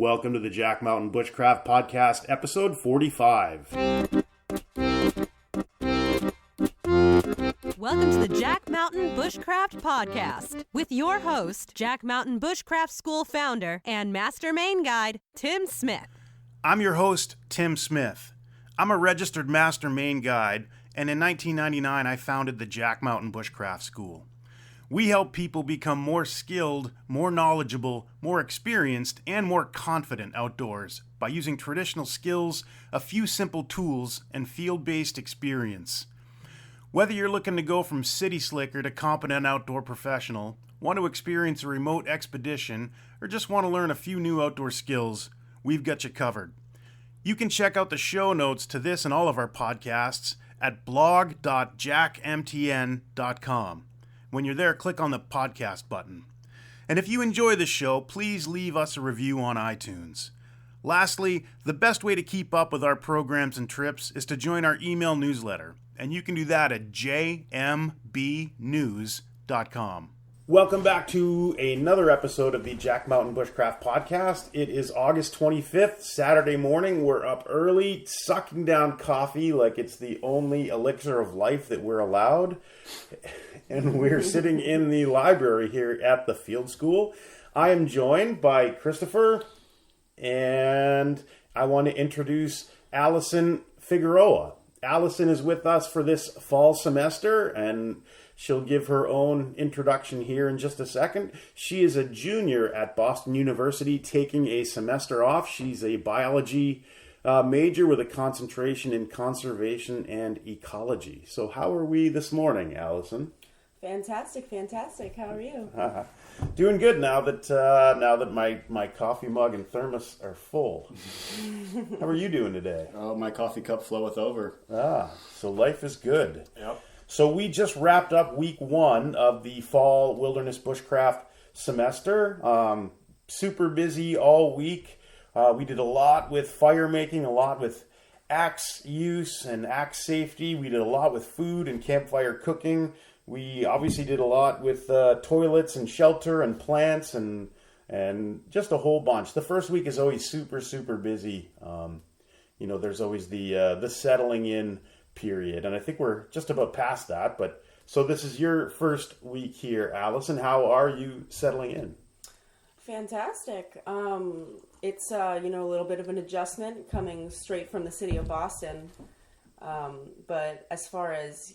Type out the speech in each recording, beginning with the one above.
Welcome to the Jack Mountain Bushcraft Podcast, episode 45. Welcome to the Jack Mountain Bushcraft Podcast with your host, Jack Mountain Bushcraft School founder and Master Main Guide, Tim Smith. I'm your host, Tim Smith. I'm a registered Master Main Guide, and in 1999 I founded the Jack Mountain Bushcraft School. We help people become more skilled, more knowledgeable, more experienced, and more confident outdoors by using traditional skills, a few simple tools, and field-based experience. Whether you're looking to go from city slicker to competent outdoor professional, want to experience a remote expedition, or just want to learn a few new outdoor skills, we've got you covered. You can check out the show notes to this and all of our podcasts at blog.jackmtn.com. When you're there, click on the podcast button. And if you enjoy the show, please leave us a review on iTunes. Lastly, the best way to keep up with our programs and trips is to join our email newsletter, and you can do that at jmbnews.com. Welcome back to another episode of the Jack Mountain Bushcraft Podcast. It is August 25th, Saturday morning. We're up early, sucking down coffee like it's the only elixir of life that we're allowed. And we're sitting in the library here at the field school. I am joined by Christopher, and I want to introduce Allison Figueroa. Allison is with us for this fall semester, and she'll give her own introduction here in just a second. She is a junior at Boston University taking a semester off. She's a biology major with a concentration in conservation and ecology. So how are we this morning, Allison? Fantastic. How are you? Doing good now that my coffee mug and thermos are full. How are you doing today? Oh, my coffee cup floweth over. So life is good. Yep. So we just wrapped up week 1 of the fall Wilderness Bushcraft Semester. Super busy all week. We did a lot with fire making, a lot with axe use and axe safety. We did a lot with food and campfire cooking. We obviously did a lot with toilets and shelter and plants and just a whole bunch. The first week is always super busy. There's always the settling in period, and I think we're just about past that. But so this is your first week here, Allison. How are you settling in? Fantastic. It's a little bit of an adjustment coming straight from the city of Boston. But as far as,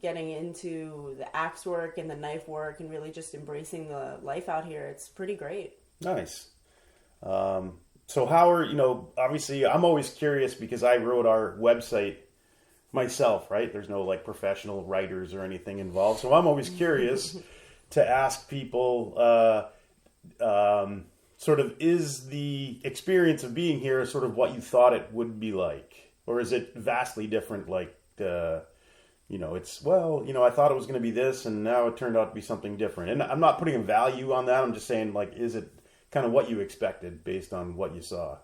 getting into the axe work and the knife work and really just embracing the life out here, it's pretty great. Nice. So how are, obviously I'm always curious because I wrote our website myself, right? There's no professional writers or anything involved. So I'm always curious to ask people, sort of, is the experience of being here sort of what you thought it would be like? Or is it vastly different, I thought it was going to be this, and now it turned out to be something different. And I'm not putting a value on that. I'm just saying, is it kind of what you expected based on what you saw?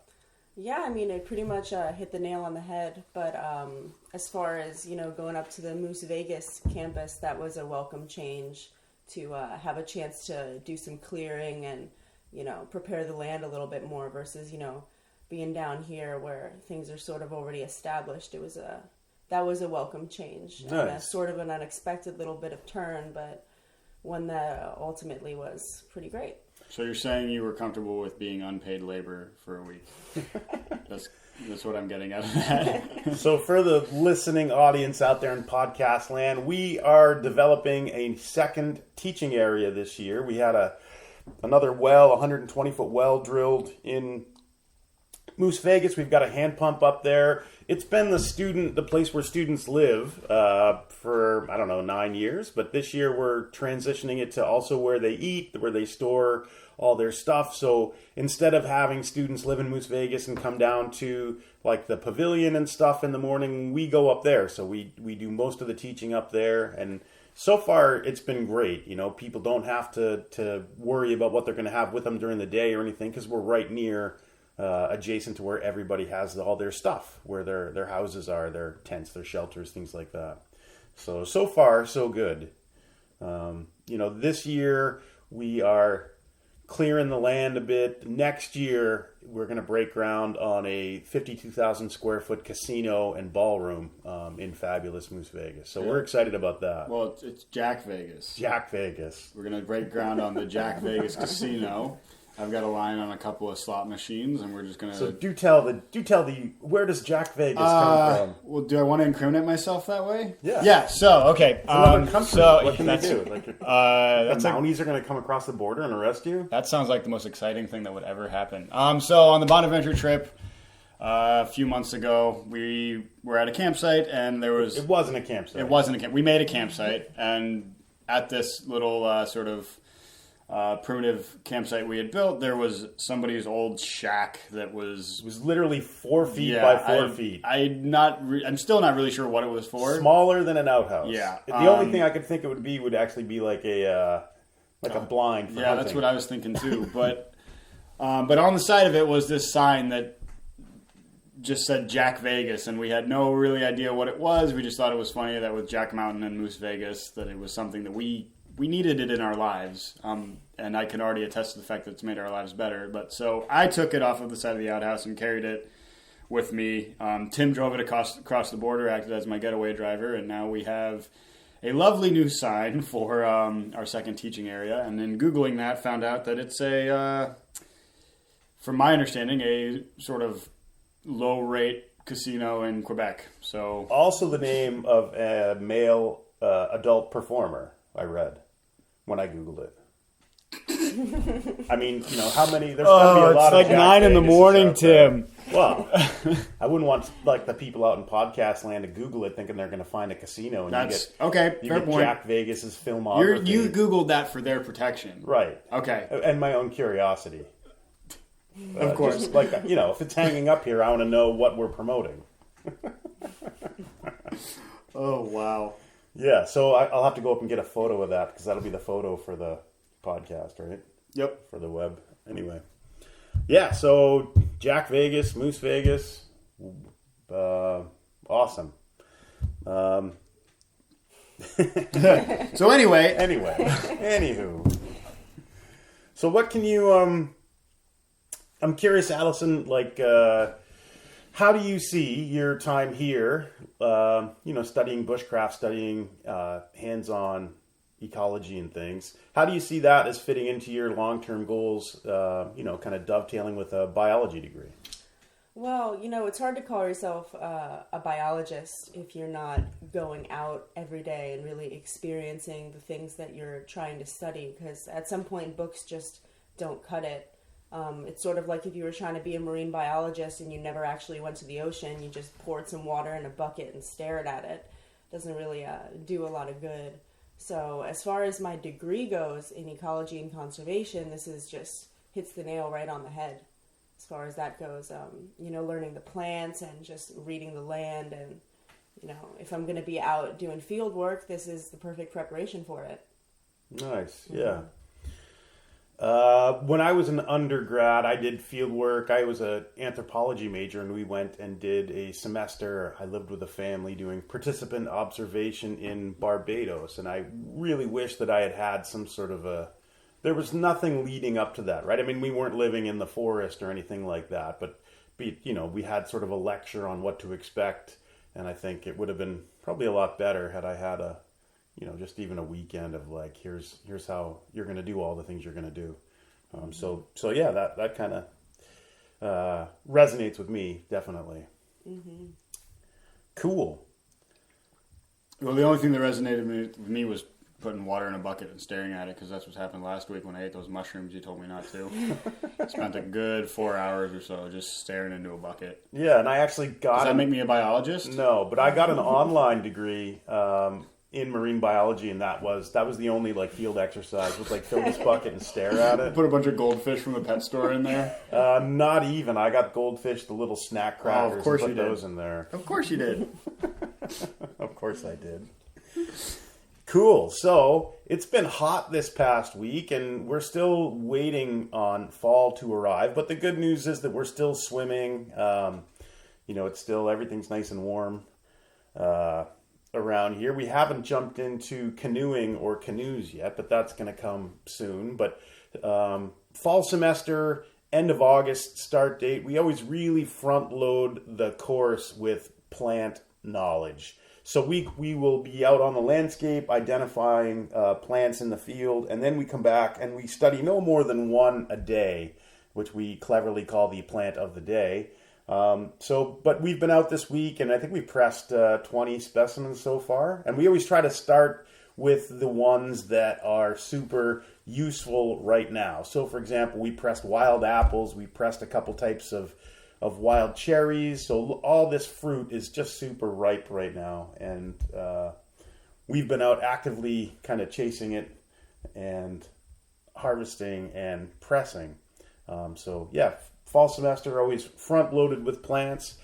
Yeah, it pretty much hit the nail on the head. But as far as, going up to the Moose Vegas campus, that was a welcome change to have a chance to do some clearing and, prepare the land a little bit more versus, being down here where things are sort of already established. That was a welcome change. Nice. And sort of an unexpected little bit of turn, but one that ultimately was pretty great. So you're saying you were comfortable with being unpaid labor for a week? That's what I'm getting out of that. So for the listening audience out there in podcast land, we are developing a second teaching area this year. We had another well, 120-foot well drilled in Moose Vegas. We've got a hand pump up there. It's been the place where students live for, 9 years. But this year we're transitioning it to also where they eat, where they store all their stuff. So instead of having students live in Moose Vegas and come down to the pavilion and stuff in the morning, we go up there. So we do most of the teaching up there. And so far it's been great. People don't have to worry about what they're going to have with them during the day or anything because we're right near adjacent to where everybody has all their stuff, where their houses are, their tents, their shelters, things like that. So far, so good. This year we are clearing the land a bit. Next year, we're going to break ground on a 52,000 square foot casino and ballroom in fabulous Moose Vegas. So we're excited about that. Well, it's Jack Vegas. Jack Vegas. We're going to break ground on the Jack Vegas Casino. I've got a line on a couple of slot machines, and we're just going to... So do tell the where does Jack Vegas come from? Well, do I want to incriminate myself that way? Yeah. Yeah, so, okay. Another country. So, what can they do? Like, the Mounties are going to come across the border and arrest you? That sounds like the most exciting thing that would ever happen. So on the Bonaventure trip, a few months ago, we were at a campsite, and there was... It wasn't a campsite. It wasn't a camp. We made a campsite, and at this little sort of primitive campsite we had built, there was somebody's old shack that was... It was literally 4 feet by 4 feet. I'm still not really sure what it was for. Smaller than an outhouse. Yeah. The only thing I could think it would actually be like a blind for yeah, hunting. that's what I was thinking too. But on the side of it was this sign that just said Jack Vegas, and we had no really idea what it was. We just thought it was funny that with Jack Mountain and Moose Vegas, that it was something that we needed it in our lives. And I can already attest to the fact that it's made our lives better. But so I took it off of the side of the outhouse and carried it with me. Tim drove it across the border, acted as my getaway driver, and now we have a lovely new sign for our second teaching area. And then Googling that, found out that it's from my understanding, a sort of low-rate casino in Quebec. So also the name of a male adult performer, I read when I Googled it. I mean, how many... There's going to be a lot of it's like Jack 9 in the Vegas morning, out there. Tim. Well, I wouldn't want like the people out in podcast land to Google it thinking they're going to find a casino and That's you okay. get Fair point. Jack Vegas's filmography. You Googled that for their protection, right? Okay, and my own curiosity. Of course. Just like, if it's hanging up here, I want to know what we're promoting. Oh, wow. Yeah, so I'll have to go up and get a photo of that because that'll be the photo for the podcast, right? Yep. For the web. Anyway. Yeah, so Jack Vegas, Moose Vegas, awesome. So anyway. Anywho. So what can you, I'm curious, Allison, how do you see your time here, studying bushcraft, studying hands-on ecology and things? How do you see that as fitting into your long-term goals, kind of dovetailing with a biology degree? Well, it's hard to call yourself a biologist if you're not going out every day and really experiencing the things that you're trying to study, because at some point books just don't cut it. It's sort of like if you were trying to be a marine biologist and you never actually went to the ocean, you just poured some water in a bucket and stared at it. Doesn't really do a lot of good. So as far as my degree goes in ecology and conservation, this is just hits the nail right on the head as far as that goes. Learning the plants and just reading the land, and if I'm going to be out doing field work, this is the perfect preparation for it. Nice, yeah. When I was an undergrad, I did field work. I was an anthropology major, and we went and did a semester. I lived with a family doing participant observation in Barbados, and I really wish that I had had some sort of there was nothing leading up to that, right? I mean, we weren't living in the forest or anything like that, but we had sort of a lecture on what to expect, and I think it would have been probably a lot better had I had just even a weekend of here's how you're going to do all the things you're going to do. So yeah, that kind of resonates with me, definitely. Mm-hmm. Cool. Well, the only thing that resonated with me was putting water in a bucket and staring at it, because that's what happened last week when I ate those mushrooms you told me not to. Spent a good 4 hours or so just staring into a bucket. Yeah, and I actually got... Does that make me a biologist? No, but I got an online degree in marine biology, and that was the only field exercise was fill this bucket and stare at it. Put a bunch of goldfish from the pet store in there? Not even. I got goldfish, the little snack crackers, of course and put you did. those in there. Of course you did. Of course I did. Cool. So it's been hot this past week, and we're still waiting on fall to arrive. But the good news is that we're still swimming. It's still, everything's nice and warm around here. We haven't jumped into canoeing or canoes yet, but that's going to come soon. But fall semester end of August start date. We always really front load the course with plant knowledge. So we will be out on the landscape identifying plants in the field, and then we come back and we study no more than one a day, which we cleverly call the plant of the day. But we've been out this week, and I think we pressed 20 specimens so far. And we always try to start with the ones that are super useful right now. So, for example, we pressed wild apples. We pressed a couple types of wild cherries. So all this fruit is just super ripe right now. And we've been out actively kind of chasing it and harvesting and pressing. Fall semester always front loaded with plants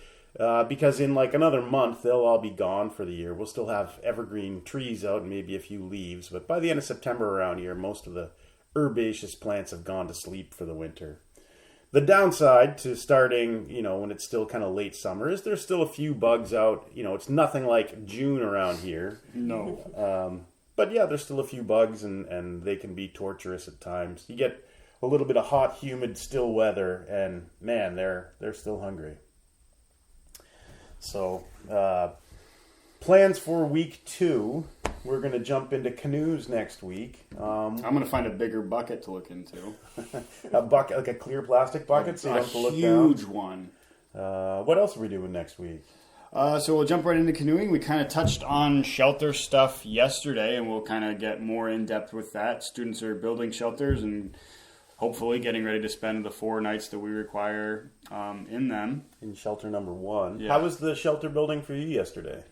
because in like another month they'll all be gone for the year. We'll still have evergreen trees out and maybe a few leaves, but by the end of September around here, most of the herbaceous plants have gone to sleep for the winter. The downside to starting, when it's still kind of late summer is there's still a few bugs out. It's nothing like June around here. No. But yeah, there's still a few bugs and they can be torturous at times. You get a little bit of hot, humid, still weather, and man, they're still hungry. So, plans for week 2. We're going to jump into canoes next week. I'm going to find a bigger bucket to look into. A bucket, like a clear plastic bucket, so you don't have to look down. A huge one. What else are we doing next week? So we'll jump right into canoeing. We kind of touched on shelter stuff yesterday, and we'll kind of get more in depth with that. Students are building shelters and hopefully getting ready to spend the 4 nights that we require in them. In shelter number 1. Yeah. How was the shelter building for you yesterday?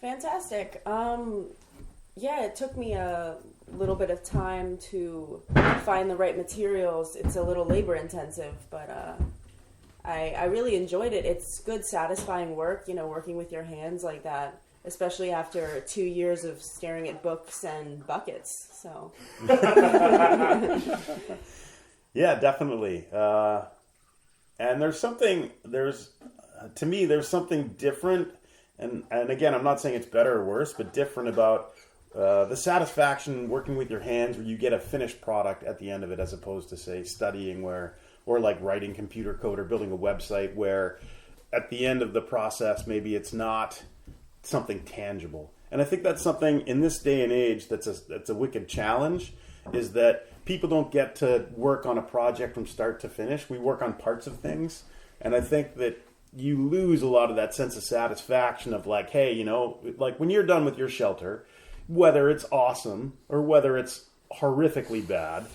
Fantastic. It took me a little bit of time to find the right materials. It's a little labor intensive, but I really enjoyed it. It's good, satisfying work, working with your hands like that, especially after 2 years of staring at books and buckets. So. Yeah, definitely. And there's something different, and again, I'm not saying it's better or worse, but different about the satisfaction working with your hands where you get a finished product at the end of it as opposed to, say, studying or like writing computer code or building a website where at the end of the process, maybe it's not something tangible. And I think that's something in this day and age that's a wicked challenge, is that people don't get to work on a project from start to finish. We work on parts of things. And I think that you lose a lot of that sense of satisfaction of like, hey, like when you're done with your shelter, whether it's awesome or whether it's horrifically bad,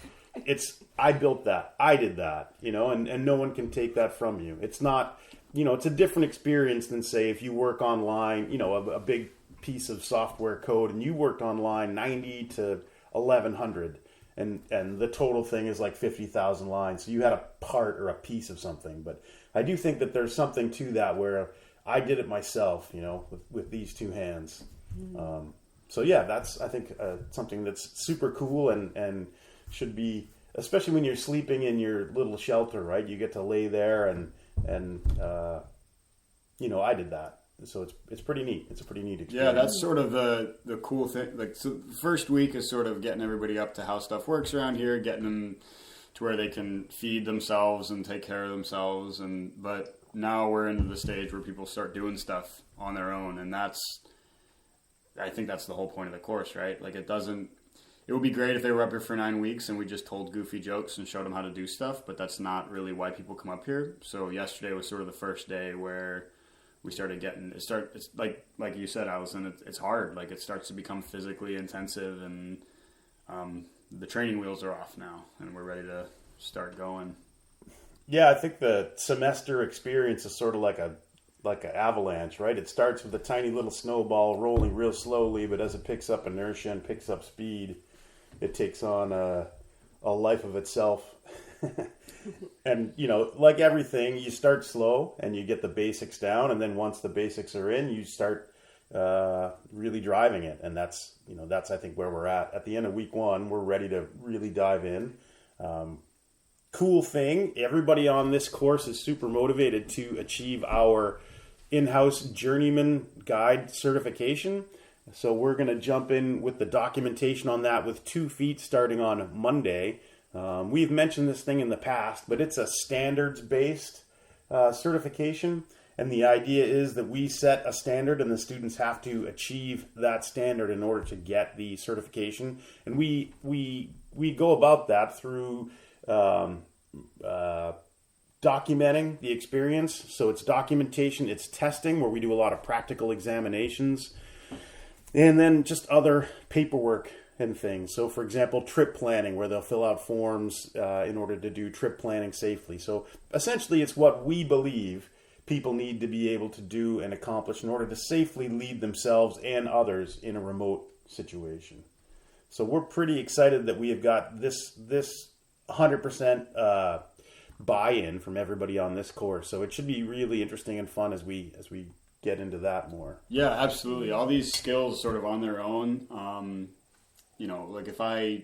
it's, I built that, I did that, and no one can take that from you. It's not, it's a different experience than, say, if you work online, a big piece of software code and you worked online 90 to 1100. And the total thing is like 50,000 lines. So you had a part or a piece of something. But I do think that there's something to that where I did it myself, with these 2 hands. That's, I think, something that's super cool and should be, especially when you're sleeping in your little shelter, right? You get to lay there and I did that. So it's pretty neat. It's a pretty neat experience. Yeah, that's sort of the cool thing. Like, so the first week is sort of getting everybody up to how stuff works around here, getting them to where they can feed themselves and take care of themselves. But now we're into the stage where people start doing stuff on their own, and I think that's the whole point of the course, right? Like, it would be great if they were up here for 9 weeks and we just told goofy jokes and showed them how to do stuff, but that's not really why people come up here. So yesterday was sort of the first day where we started getting it's like you said, Allison, it's hard. Like, it starts to become physically intensive, and the training wheels are off now, and we're ready to start going. Yeah, I think the semester experience is sort of like an avalanche, right? It starts with a tiny little snowball rolling real slowly, but as it picks up inertia and picks up speed, it takes on a life of itself. And, like everything, you start slow and you get the basics down. And then once the basics are in, you start really driving it. And that's I think where we're at. At the end of week 1, we're ready to really dive in. Cool thing, everybody on this course is super motivated to achieve our in-house journeyman guide certification. So we're going to jump in with the documentation on that with 2 feet starting on Monday. We've mentioned this thing in the past, but it's a standards-based certification. And the idea is that we set a standard and the students have to achieve that standard in order to get the certification. And we go about that through documenting the experience. So it's documentation, it's testing where we do a lot of practical examinations, and then just other paperwork and things. So for example, trip planning, where they'll fill out forms in order to do trip planning safely. So essentially it's what we believe people need to be able to do and accomplish in order to safely lead themselves and others in a remote situation. So we're pretty excited that we have got this 100% buy-in from everybody on this course. So it should be really interesting and fun as we get into that more. Yeah, absolutely. All these skills sort of on their own. Like if I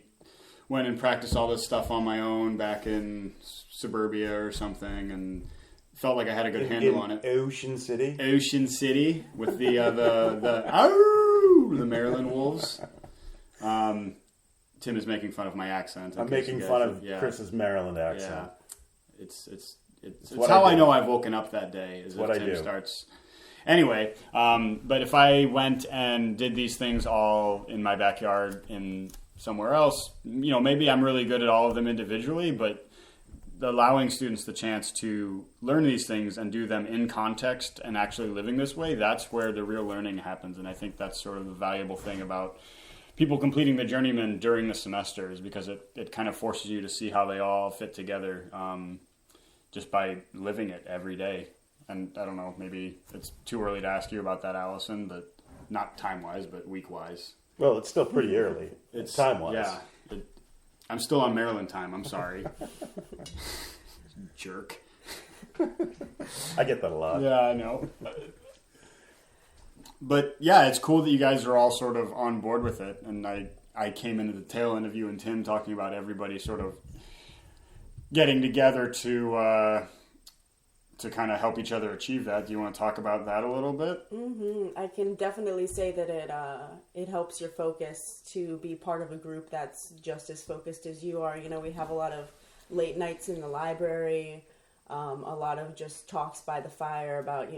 went and practiced all this stuff on my own back in suburbia or something and felt like I had a good handle on it. Ocean City with the Maryland Wolves. Tim is making fun of my accent. I'm making fun of Chris's Maryland accent. Yeah. It's how I know I've woken up that day. Is what if I Tim do. starts. Anyway, but if I went and did these things all in my backyard in somewhere else, maybe I'm really good at all of them individually, but allowing students the chance to learn these things and do them in context and actually living this way, that's where the real learning happens. And I think that's sort of the valuable thing about people completing the journeyman during the semester, is because it kind of forces you to see how they all fit together just by living it every day. And I don't know, maybe it's too early to ask you about that, Allison, but not time-wise, but week-wise. Well, it's still pretty early. It's time-wise. Yeah. I'm still on Maryland time. I'm sorry. Jerk. I get that a lot. Yeah, I know. But yeah, it's cool that you guys are all sort of on board with it. And I came into the tail end of you and Tim talking about everybody sort of getting together to kind of help each other achieve that. Do you want to talk about that a little bit? Mm-hmm. I can definitely say that it helps your focus to be part of a group that's just as focused as you are. We have a lot of late nights in the library, a lot of just talks by the fire about,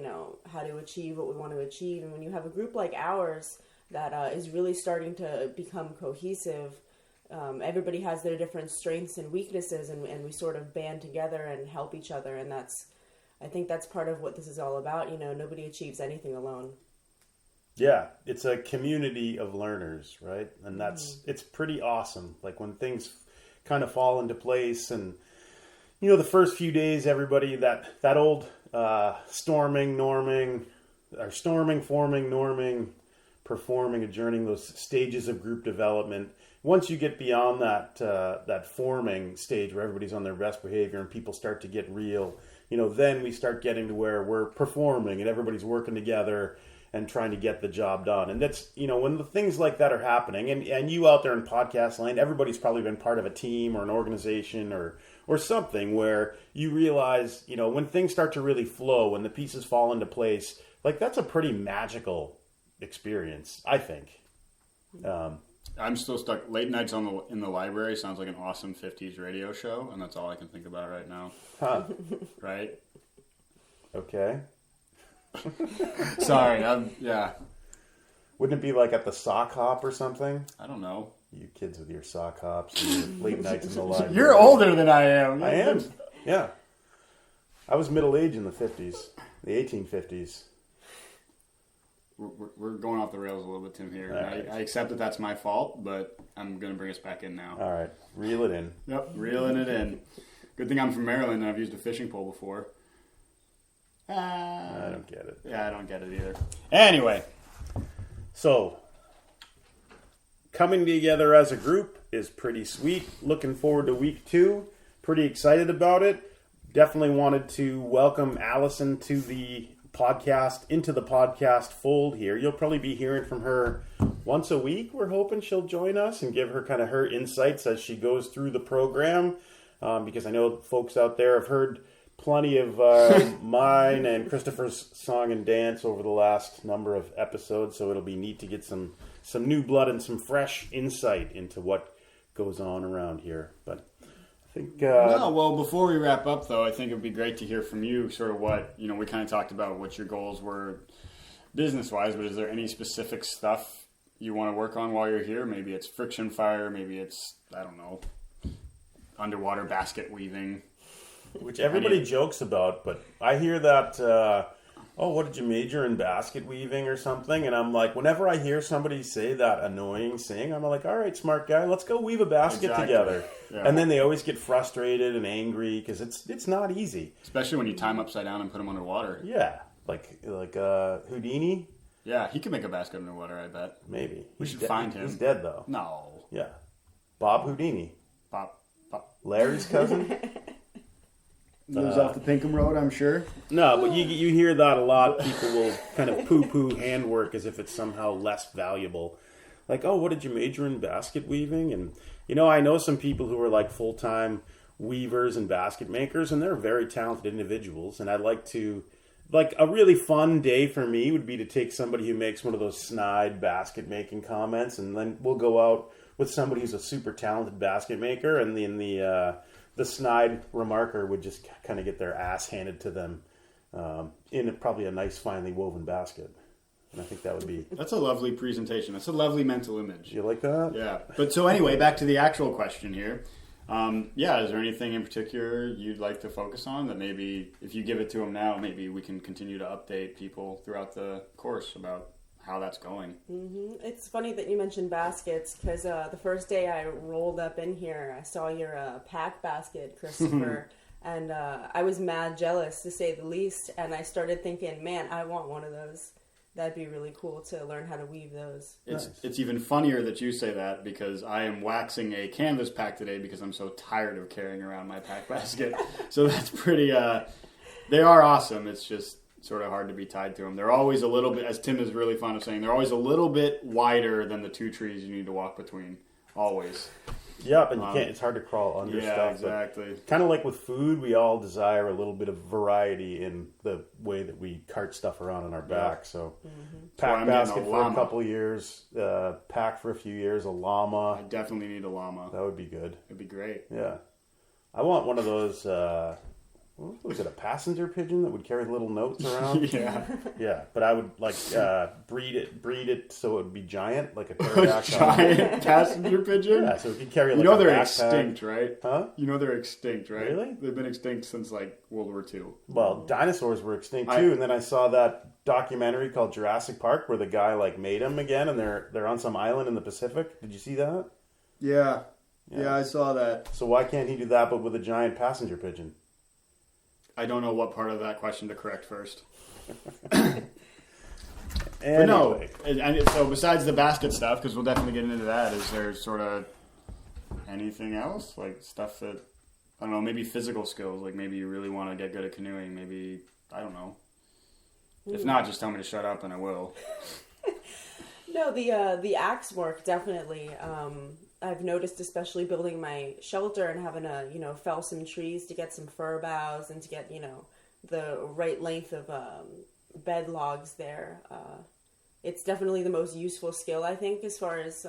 how to achieve what we want to achieve. And when you have a group like ours that is really starting to become cohesive, everybody has their different strengths and weaknesses, and we sort of band together and help each other. And I think that's part of what this is all about. Nobody achieves anything alone. Yeah, it's a community of learners, right? And it's pretty awesome. Like when things kind of fall into place, and the first few days, everybody that old forming, norming, performing, adjourning, those stages of group development. Once you get beyond that forming stage where everybody's on their best behavior and people start to get real, then we start getting to where we're performing and everybody's working together and trying to get the job done. And that's, when the things like that are happening, and you out there in podcast land, everybody's probably been part of a team or an organization or something where you realize, when things start to really flow, when the pieces fall into place, like that's a pretty magical experience, I think. I'm still stuck. Late nights in the library sounds like an awesome 50s radio show, and that's all I can think about right now. Huh. Right? Okay. Sorry, yeah. Wouldn't it be like at the sock hop or something? I don't know. You kids with your sock hops and your late nights in the library. You're older than I am. I am. Yeah. I was middle-aged in the 50s, the 1850s. We're going off the rails a little bit, Tim, here. Right. I accept that that's my fault, but I'm going to bring us back in now. All right. Reel it in. Yep, reeling it in. Good thing I'm from Maryland and I've used a fishing pole before. I don't get it. Yeah, I don't get it either. Anyway. So, coming together as a group is pretty sweet. Looking forward to week 2. Pretty excited about it. Definitely wanted to welcome Allison to the into the podcast fold here. You'll probably be hearing from her once a week. We're hoping she'll join us and give her kind of her insights as she goes through the program, because I know folks out there have heard plenty of mine and Christopher's song and dance over the last number of episodes, so it'll be neat to get some new blood and some fresh insight into what goes on around here. But think. No, well, before we wrap up, though, I think it would be great to hear from you sort of what, we kind of talked about what your goals were business-wise, but is there any specific stuff you want to work on while you're here? Maybe it's friction fire, maybe it's, I don't know, underwater basket weaving. Which everybody jokes about, but I hear that, what did you major in basket weaving or something? And I'm like, whenever I hear somebody say that annoying saying, I'm like, all right, smart guy, let's go weave a basket together. Yeah. And then they always get frustrated and angry because it's not easy. Especially when you tie them upside down and put them underwater. Yeah, like Houdini. Yeah, he could make a basket underwater, I bet. Maybe. We should find him. He's dead, though. No. Yeah. Bob Houdini. Bob. Larry's cousin. Lives off the Pinkham Road, I'm sure. No, but you hear that a lot. People will kind of poo-poo handwork as if it's somehow less valuable. Like, oh, what did you major in? Basket weaving? And, I know some people who are like full-time weavers and basket makers, and they're very talented individuals. And I'd like a really fun day for me would be to take somebody who makes one of those snide basket making comments, and then we'll go out with somebody who's a super talented basket maker, and the snide remarker would just kind of get their ass handed to them in probably a nice, finely woven basket. And I think that would be... That's a lovely presentation. That's a lovely mental image. You like that? Yeah. But so anyway, back to the actual question here. Is there anything in particular you'd like to focus on that maybe if you give it to them now, maybe we can continue to update people throughout the course about how that's going? Mm-hmm. It's funny that you mentioned baskets because the first day I rolled up in here, I saw your pack basket, Christopher, and I was mad jealous to say the least. And I started thinking, man, I want one of those. That'd be really cool to learn how to weave those. It's even funnier that you say that because I am waxing a canvas pack today because I'm so tired of carrying around my pack basket. So that's pretty, they are awesome. It's just sort of hard to be tied to them. They're always a little bit, as Tim is really fond of saying, they're always a little bit wider than the two trees you need to walk between. Always. Yep, and you can't. It's hard to crawl under stuff. Yeah, exactly. Kind of like with food, we all desire a little bit of variety in the way that we cart stuff around on our back. So, pack basket for a couple years, pack for a few years, a llama. I definitely need a llama. That would be good. It'd be great. Yeah, I want one of those. Was it a passenger pigeon that would carry little notes around? Yeah, but I would breed it so it would be giant, like a pterodactyl. Giant passenger pigeon? Yeah, so it could carry like they're backpack. Extinct, right? Huh? They're extinct, right? Really? They've been extinct since World War II. Well, dinosaurs were extinct too, and then I saw that documentary called Jurassic Park where the guy made them again, and they're on some island in the Pacific. Did you see that? Yeah, I saw that. So why can't he do that but with a giant passenger pigeon? I don't know what part of that question to correct first. Anyway. But no, and so besides the basket stuff, because we'll definitely get into that, is there sort of anything else? Like stuff that, I don't know, maybe physical skills, like maybe you really want to get good at canoeing, maybe, I don't know. If not, just tell me to shut up and I will. No, the axe work, definitely. I've noticed, especially building my shelter and having to, fell some trees to get some fir boughs and to get, the right length of bed logs there. It's definitely the most useful skill, I think, as far as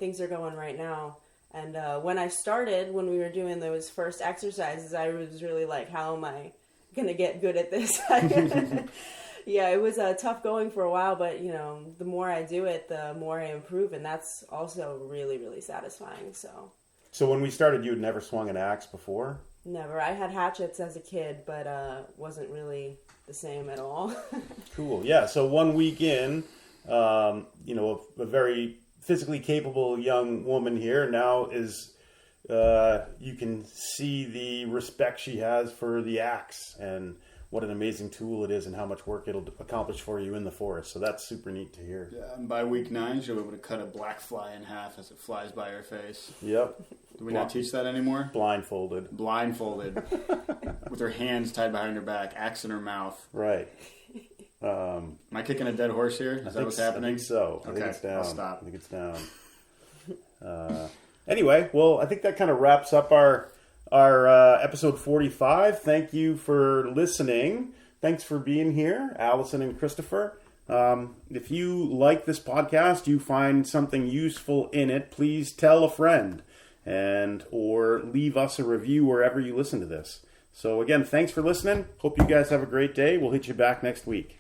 things are going right now. And when I started, when we were doing those first exercises, I was really like, how am I going to get good at this? Yeah, it was tough going for a while, but, the more I do it, the more I improve, and that's also really, really satisfying, So when we started, you had never swung an axe before? Never. I had hatchets as a kid, but wasn't really the same at all. Cool. Yeah, so 1 week in, a very physically capable young woman here now is, you can see the respect she has for the axe, and what an amazing tool it is and how much work it'll accomplish for you in the forest. So that's super neat to hear. Yeah, and by week 9, she'll be able to cut a black fly in half as it flies by her face. Yep. Do we not teach that anymore? Blindfolded. With her hands tied behind her back, axe in her mouth. Right. Am I kicking a dead horse here? Is that what's happening? I think so. Okay, I think it's down. I'll stop. I think it's down. Anyway, well, I think that kind of wraps up our episode 45. Thank you for listening. Thanks for being here, Allison and Christopher. If you like this podcast, you find something useful in it, please tell a friend. and or leave us a review wherever you listen to this. So again, thanks for listening. Hope you guys have a great day. We'll hit you back next week.